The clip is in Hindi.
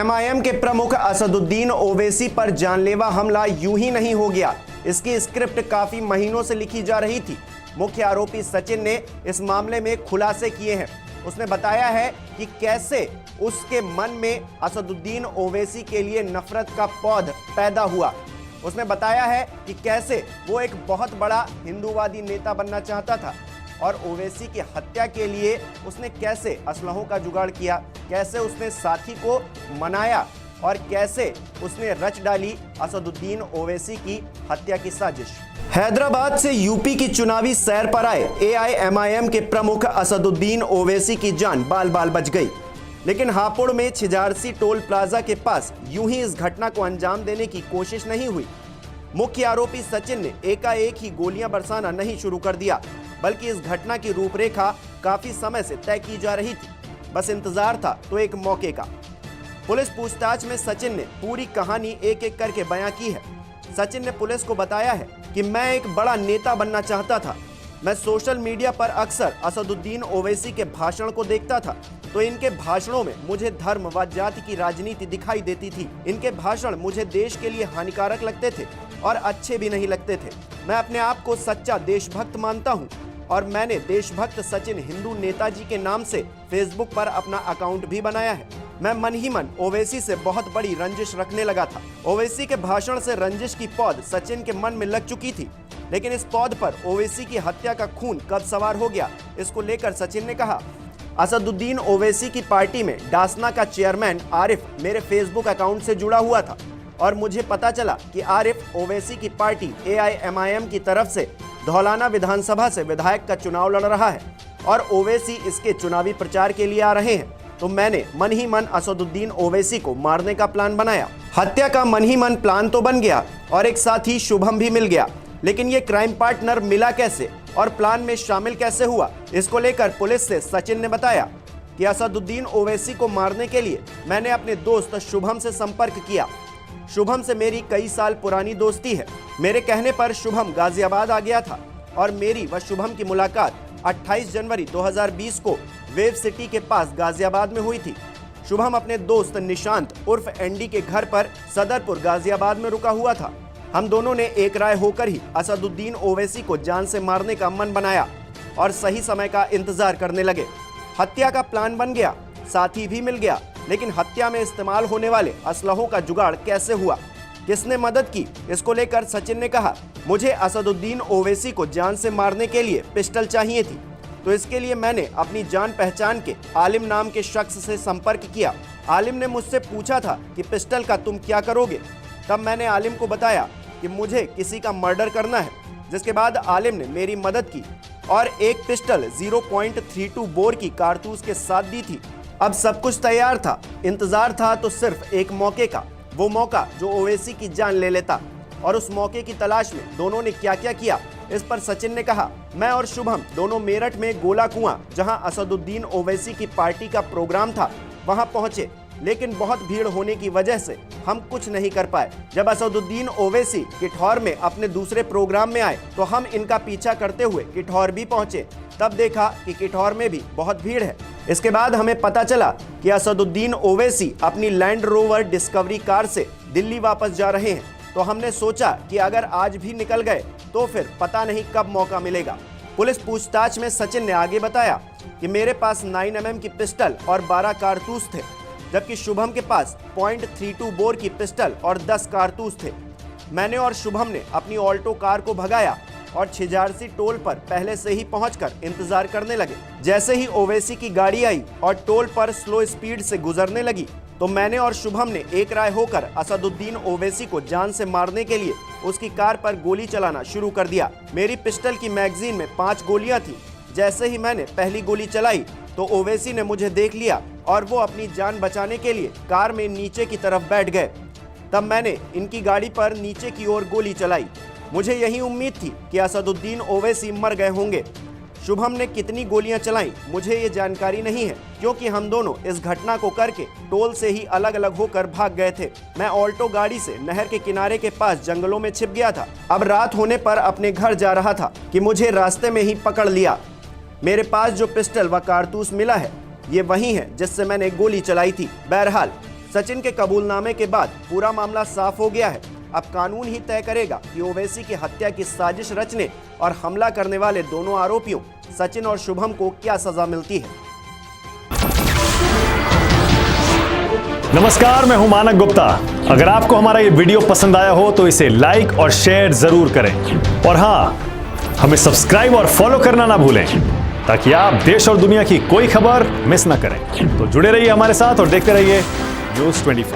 एमआईएम के प्रमुख असदुद्दीन ओवैसी पर जानलेवा हमला यूं ही नहीं हो गया। इसकी स्क्रिप्ट काफी महीनों से लिखी जा रही थी। मुख्य आरोपी सचिन ने इस मामले में खुलासे किए हैं। उसने बताया है कि कैसे उसके मन में असदुद्दीन ओवैसी के लिए नफरत का पौध पैदा हुआ। उसने बताया है कि कैसे वो एक बहुत बड़ा हिंदूवादी नेता बनना चाहता था और ओवैसी की हत्या के लिए उसने कैसे असलहों का जुगाड़ किया, कैसे उसने साथी को मनाया और कैसे उसने रच डाली असदुद्दीन ओवैसी की हत्या की साजिश। हैदराबाद से यूपी की चुनावी सैर पर आए एआईएमआईएम के प्रमुख असदुद्दीन ओवैसी की जान बाल बाल बच गई, लेकिन हापुड़ में छिजारसी टोल प्लाजा के पास यूं ही इस घटना को अंजाम देने की कोशिश नहीं हुई। मुख्य आरोपी सचिन ने एकाएक ही गोलियां बरसाना नहीं शुरू कर दिया, बल्कि इस घटना की रूपरेखा काफी समय से तय की जा रही थी। बस इंतजार था तो एक मौके का। पुलिस पूछताछ में सचिन ने पूरी कहानी एक एक करके बयां की है। सचिन ने पुलिस को बताया है कि मैं एक बड़ा नेता बनना चाहता था। मैं सोशल मीडिया पर अक्सर असदुद्दीन ओवैसी के भाषण को देखता था, तो इनके भाषणों में मुझे धर्म व जाति की राजनीति दिखाई देती थी। इनके भाषण मुझे देश के लिए हानिकारक लगते थे और अच्छे भी नहीं लगते थे। मैं अपने आप को सच्चा देशभक्त मानता हूँ और मैंने देशभक्त सचिन हिंदू नेताजी के नाम से फेसबुक पर अपना अकाउंट भी बनाया है। मैं मन ही मन ओवैसी से बहुत बड़ी रंजिश रखने लगा था। ओवैसी के भाषण से रंजिश की पौध सचिन के मन में लग चुकी थी, लेकिन इस पौध पर ओवैसी की हत्या का खून कब सवार हो गया, इसको लेकर सचिन ने कहा, असदुद्दीन ओवैसी की पार्टी में डासना का चेयरमैन आरिफ मेरे फेसबुक अकाउंट से जुड़ा हुआ था और मुझे पता चला कि आरिफ ओवैसी की पार्टी एआईएमआईएम की तरफ से धौलाना विधानसभा से विधायक का चुनाव लड़ रहा है और ओवैसी इसके चुनावी प्रचार के लिए आ रहे हैं। तो मैंने मन ही मन असदुद्दीन ओवैसी को मारने का प्लान बनाया। हत्या का मन ही मन प्लान तो बन गया और एक साथी शुभम भी मिल गया, लेकिन ये क्राइम पार्टनर मिला कैसे और प्लान में शामिल कैसे हुआ, इसको लेकर पुलिस से सचिन ने बताया कि असदुद्दीन ओवैसी को मारने के लिए मैंने अपने दोस्त शुभम से संपर्क किया। शुभम से मेरी कई साल पुरानी दोस्ती है। मेरे कहने पर शुभम गाजियाबाद आ गया था और मेरी व शुभम की मुलाकात 28 जनवरी 2020 को वेव सिटी के पास गाजियाबाद में हुई थी। शुभम अपने दोस्त निशांत उर्फ एंडी के घर पर सदरपुर गाजियाबाद में रुका हुआ था। हम दोनों ने एक राय होकर ही असदुद्दीन ओवैसी को जान से मारने का मन बनाया और सही समय का इंतजार करने लगे। हत्या का प्लान बन गया, साथी भी मिल गया, लेकिन हत्या में इस्तेमाल होने वाले असलहों का जुगाड़ कैसे हुआ, किसने मदद की, इसको लेकर सचिन ने कहा, मुझे असदुद्दीन ओवैसी को जान से मारने के लिए पिस्टल चाहिए थी, तो इसके लिए मैंने अपनी जान पहचान के आलिम नाम के शख्स से संपर्क किया। आलिम ने मुझसे पूछा था कि पिस्टल का तुम क्या करोगे। तब मैंने आलिम को बताया कि मुझे किसी का मर्डर करना है, जिसके बाद आलिम ने मेरी मदद की और एक पिस्टल 0.32 बोर की कारतूस के साथ दी थी। अब सब कुछ तैयार था, इंतजार था तो सिर्फ एक मौके का, वो मौका जो ओवैसी की जान ले लेता। और उस मौके की तलाश में दोनों ने क्या क्या किया, इस पर सचिन ने कहा, मैं और शुभम दोनों मेरठ में गोला कुआं, जहां असदुद्दीन ओवैसी की पार्टी का प्रोग्राम था, वहां पहुंचे, लेकिन बहुत भीड़ होने की वजह से हम कुछ नहीं कर पाए। जब असदुद्दीन ओवैसी किठौर में अपने दूसरे प्रोग्राम में आए तो हम इनका पीछा करते हुए किठौर भी पहुंचे। तब देखा कि किठौर में भी बहुत भीड़ है। इसके बाद हमें पता चला कि असदुद्दीन ओवैसी अपनी लैंड रोवर डिस्कवरी कार से दिल्ली वापस जा रहे हैं। तो हमने सोचा कि अगर आज भी निकल गए तो फिर पता नहीं कब मौका मिलेगा। पुलिस पूछताछ में सचिन ने आगे बताया कि मेरे पास 9mm की पिस्टल और 12 कारतूस थे, जबकि शुभम के पास .32 बोर की पिस्टल और 10 कारतूस थे। मैंने और शुभम ने अपनी ऑल्टो कार को भगाया और छिजारसी टोल पर पहले से ही पहुंचकर इंतजार करने लगे। जैसे ही ओवैसी की गाड़ी आई और टोल पर स्लो स्पीड से गुजरने लगी, तो मैंने और शुभम ने एक राय होकर असदुद्दीन ओवैसी को जान से मारने के लिए उसकी कार पर गोली चलाना शुरू कर दिया। मेरी पिस्टल की मैगजीन में 5 गोलियां थी। जैसे ही मैंने पहली गोली चलाई तो ओवैसी ने मुझे देख लिया और वो अपनी जान बचाने के लिए कार में नीचे की तरफ बैठ गए। तब मैंने इनकी गाड़ी पर नीचे की ओर गोली चलाई। मुझे यही उम्मीद थी कि असदुद्दीन ओवैसी मर गए होंगे। शुभम ने कितनी गोलियां चलाई मुझे ये जानकारी नहीं है, क्योंकि हम दोनों इस घटना को करके टोल से ही अलग अलग होकर भाग गए थे। मैं ऑल्टो गाड़ी से नहर के किनारे के पास जंगलों में छिप गया था। अब रात होने पर अपने घर जा रहा था कि मुझे रास्ते में ही पकड़ लिया। मेरे पास जो पिस्टल व कारतूस मिला है ये वही है जिससे मैंने गोली चलाई थी। बहरहाल सचिन के कबूलनामे के बाद पूरा मामला साफ हो गया है। अब कानून ही तय करेगा कि ओवैसी की हत्या की साजिश रचने और हमला करने वाले दोनों आरोपियों सचिन और शुभम को क्या सजा मिलती है। नमस्कार, मैं हूं मानक गुप्ता। अगर आपको हमारा ये वीडियो पसंद आया हो तो इसे लाइक और शेयर जरूर करें और हां, हमें सब्सक्राइब और फॉलो करना ना भूलें ताकि आप देश और दुनिया की कोई खबर मिस ना करें। तो जुड़े रहिए हमारे साथ और देखते रहिए न्यूज़ 24।